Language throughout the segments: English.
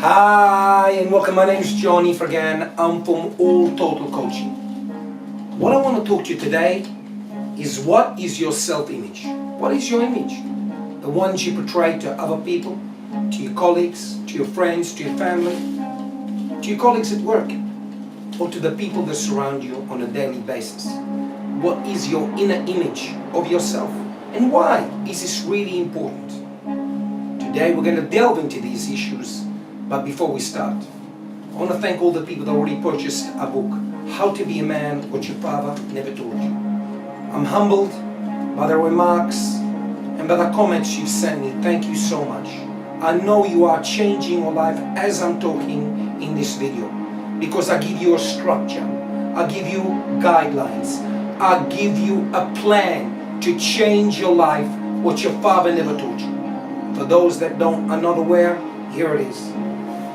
Hi and welcome. My name is Johnny Fergan. I'm from All Total Coaching. What I want to talk to you today is what is your self-image? What is your image? The ones you portray to other people, to your colleagues, to your friends, to your family, to your colleagues at work, or to the people that surround you on a daily basis. What is your inner image of yourself? And why is this really important? Today we're going to delve into these issues. But before we start, I want to thank all the people that already purchased a book, How to Be a Man, What Your Father Never Told You. I'm humbled by the remarks and by the comments you've sent me. Thank you so much. I know you are changing your life as I'm talking in this video, because I give you a structure, I give you guidelines, I give you a plan to change your life, what your father never told you. For those that are not aware, here it is.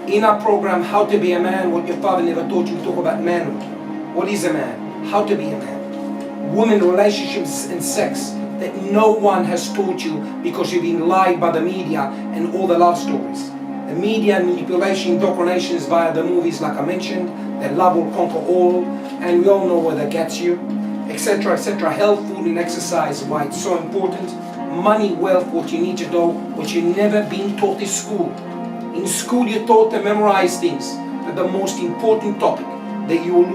In our program, How to Be a Man, What Your Father Never Taught You, we talk about manhood. What is a man? How to be a man. Women, relationships and sex that no one has taught you because you've been lied by the media and all the love stories. The media and manipulation, indoctrinations via the movies like I mentioned, that love will conquer all, and we all know where that gets you, etc., etc. Health, food and exercise, why it's so important. Money, wealth, what you need to know, what you've never been taught in school. In school you're taught to memorize things, but the most important topic that you will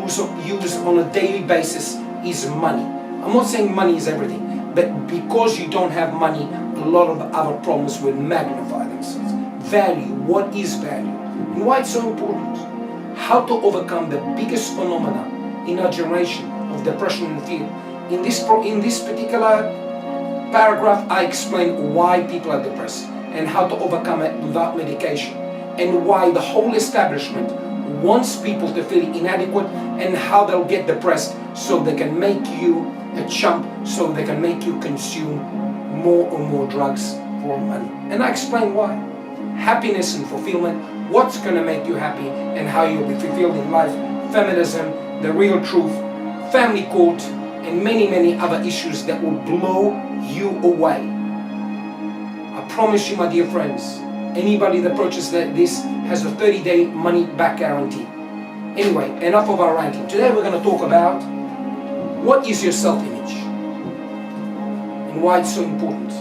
use on a daily basis is money. I'm not saying money is everything, but because you don't have money, a lot of other problems will magnify themselves. Value, what is value? And why it's so important? How to overcome the biggest phenomena in our generation of depression and fear. In this particular paragraph, I explain why people are depressed and how to overcome it without medication, and why the whole establishment wants people to feel inadequate, and how they'll get depressed so they can make you a chump, so they can make you consume more and more drugs for money. And I explain why. Happiness and fulfillment, what's going to make you happy and how you'll be fulfilled in life, feminism, the real truth, family court, and many, many other issues that will blow you away. I promise you, my dear friends, anybody that purchases this has a 30-day money-back guarantee. Anyway, enough of our ranking. Today we're going to talk about what is your self-image and why it's so important.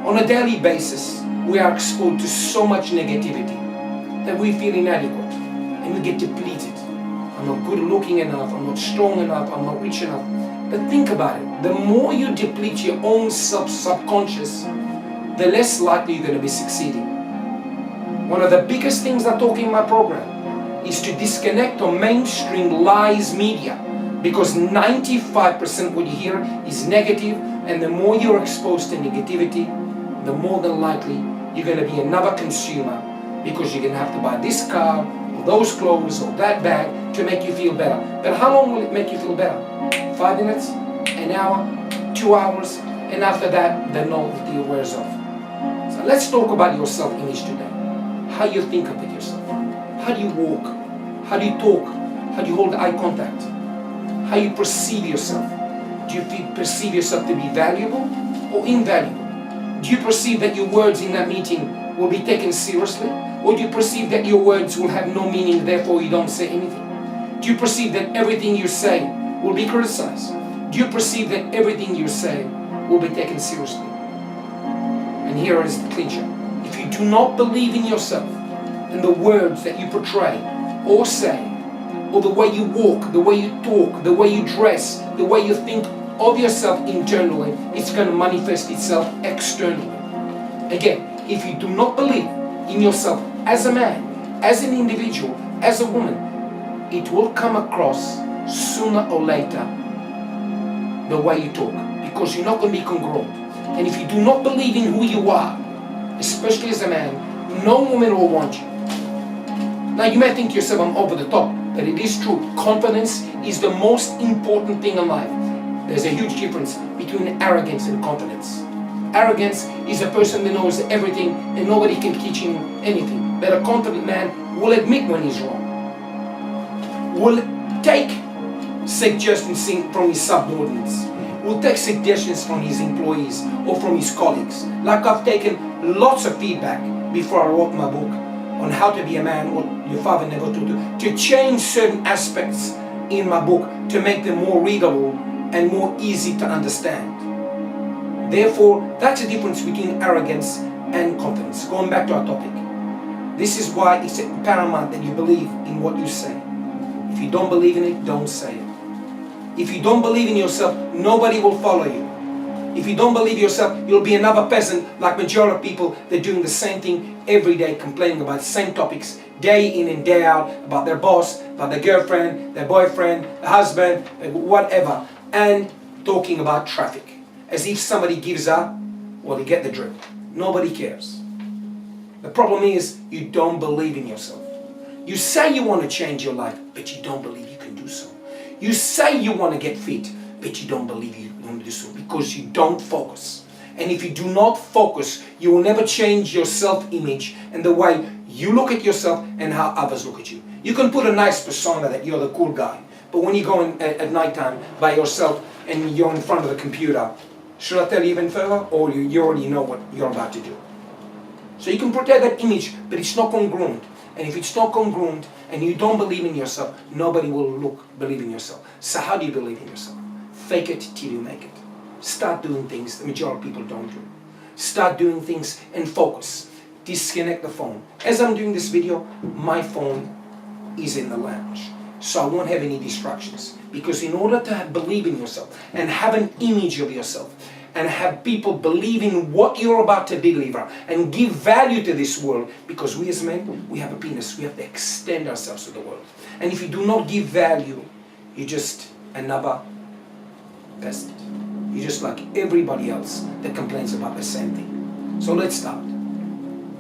On a daily basis, we are exposed to so much negativity that we feel inadequate and we get depleted. I'm not good looking enough, I'm not strong enough, I'm not rich enough. But think about it. The more you deplete your own subconscious, the less likely you're going to be succeeding. One of the biggest things I talk in my program is to disconnect on mainstream lies media, because 95% what you hear is negative, and the more you're exposed to negativity, the more than likely you're going to be another consumer, because you're going to have to buy this car, or those clothes, or that bag to make you feel better. But how long will it make you feel better? 5 minutes? An hour? 2 hours? And after that, the novelty wears off. So let's talk about your self-image today. How you think about yourself. How do you walk? How do you talk? How do you hold eye contact? How you perceive yourself. Do you perceive yourself to be valuable or invaluable? Do you perceive that your words in that meeting will be taken seriously? Or do you perceive that your words will have no meaning, therefore you don't say anything? Do you perceive that everything you say will be criticized? Do you perceive that everything you say will be taken seriously? And here is the clincher. If you do not believe in yourself and the words that you portray or say, or the way you walk, the way you talk, the way you dress, the way you think of yourself internally, it's going to manifest itself externally. Again, if you do not believe in yourself as a man, as an individual, as a woman, it will come across sooner or later the way you talk, because you're not going to be congruent. And if you do not believe in who you are, especially as a man, no woman will want you. Now you may think to yourself, I'm over the top, but it is true. Confidence is the most important thing in life. There's a huge difference between arrogance and confidence. Arrogance is a person that knows everything and nobody can teach him anything. But a confident man will admit when he's wrong. Will take suggestions from his subordinates. Will take suggestions from his employees or from his colleagues. Like I've taken lots of feedback before I wrote my book on how to be a man, what your father never taught you, to change certain aspects in my book to make them more readable and more easy to understand. Therefore, that's the difference between arrogance and confidence. Going back to our topic. This is why it's paramount that you believe in what you say. If you don't believe in it, don't say it. If you don't believe in yourself, nobody will follow you. If you don't believe yourself, you'll be another peasant like majority of people. They're doing the same thing every day, complaining about the same topics day in and day out, about their boss, about their girlfriend, their boyfriend, their husband, whatever, and talking about traffic. As if somebody gives up. Well, you get the drift. Nobody cares. The problem is you don't believe in yourself. You say you want to change your life, but you don't believe you can do so. You say you want to get fit, but you don't believe you want to do so because you don't focus. And if you do not focus, you will never change your self-image and the way you look at yourself and how others look at you. You can put a nice persona that you're the cool guy, but when you go in at nighttime by yourself and you're in front of the computer, should I tell you even further, or you already know what you're about to do? So you can protect that image, but it's not congruent. And if it's not congruent and you don't believe in yourself, nobody will believe in yourself. So how do you believe in yourself? Fake it till you make it. Start doing things the majority of people don't do. Start doing things and focus. Disconnect the phone. As I'm doing this video, my phone is in the lounge. So I won't have any distractions. Because in order to believe in yourself and have an image of yourself and have people believe in what you're about to deliver and give value to this world, because we as men, we have a penis, we have to extend ourselves to the world. And if you do not give value, you're just another peasant. You're just like everybody else that complains about the same thing. So let's start.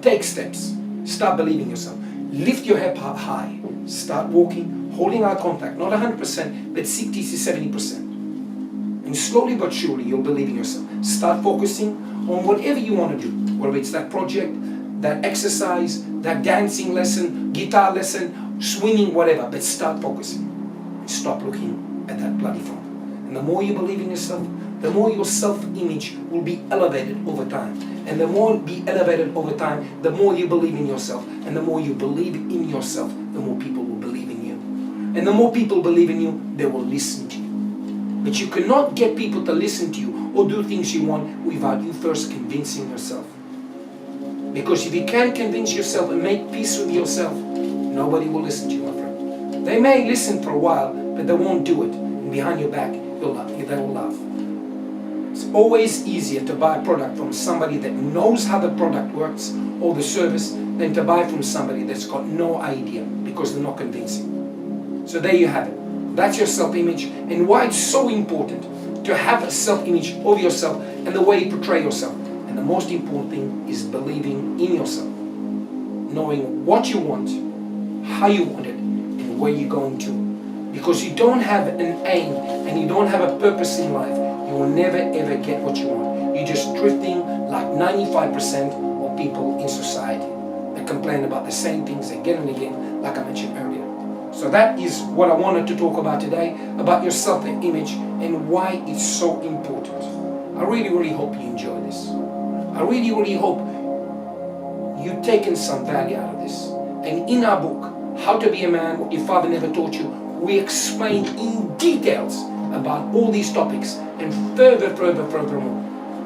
Take steps. Start believing yourself. Lift your head high. Start walking, holding eye contact, not 100%, but 60 to 70%. And slowly but surely, you'll believe in yourself. Start focusing on whatever you want to do, whether it's that project, that exercise, that dancing lesson, guitar lesson, swimming, whatever, but start focusing. Stop looking at that bloody phone. And the more you believe in yourself, the more your self-image will be elevated over time. And the more it be elevated over time, the more you believe in yourself. And the more you believe in yourself, the more people will believe in you. And the more people believe in you, they will listen to you. But you cannot get people to listen to you or do things you want without you first convincing yourself. Because if you can't convince yourself and make peace with yourself, nobody will listen to you, my friend. They may listen for a while, but they won't do it. And behind your back, they will laugh. It's always easier to buy a product from somebody that knows how the product works or the service than to buy from somebody that's got no idea because they're not convincing. So there you have it. That's your self-image and why it's so important to have a self-image of yourself and the way you portray yourself. And the most important thing is believing in yourself. Knowing what you want, how you want it, and where you're going to. Because you don't have an aim and you don't have a purpose in life, you will never ever get what you want. You're just drifting like 95% of people in society that complain about the same things again and again, like I mentioned earlier. So that is what I wanted to talk about today, about your self-image and why it's so important. I really, really hope you enjoy this. I really, really hope you've taken some value out of this. And in our book, How to Be a Man, What Your Father Never Taught You, we explain in details about all these topics and furthermore.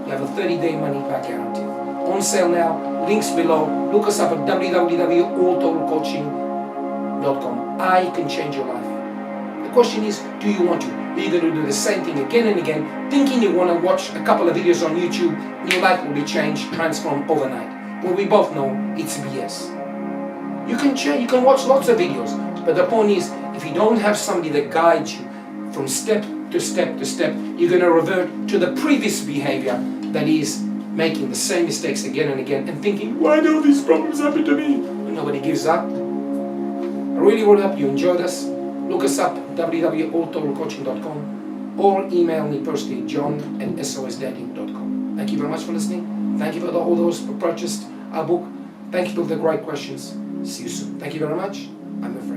You have a 30-day money-back guarantee. On sale now, links below. Look us up at www.alltotalcoaching.com. I can change your life. The question is, do you want to? Are you going to do the same thing again and again, thinking you want to watch a couple of videos on YouTube and your life will be changed, transformed overnight? Well, we both know it's BS. You can change, you can watch lots of videos, but the point is, if you don't have somebody that guides you from step to step to step, you're going to revert to the previous behavior, that is making the same mistakes again and again and thinking, why do these problems happen to me? But nobody gives up. I really would hope you enjoyed us. Look us up at www.alltotalcoaching.com or email me personally, john@sosdating.com. Thank you very much for listening. Thank you for all those who purchased our book. Thank you for the great questions. See you soon. Thank you very much. I'm your friend.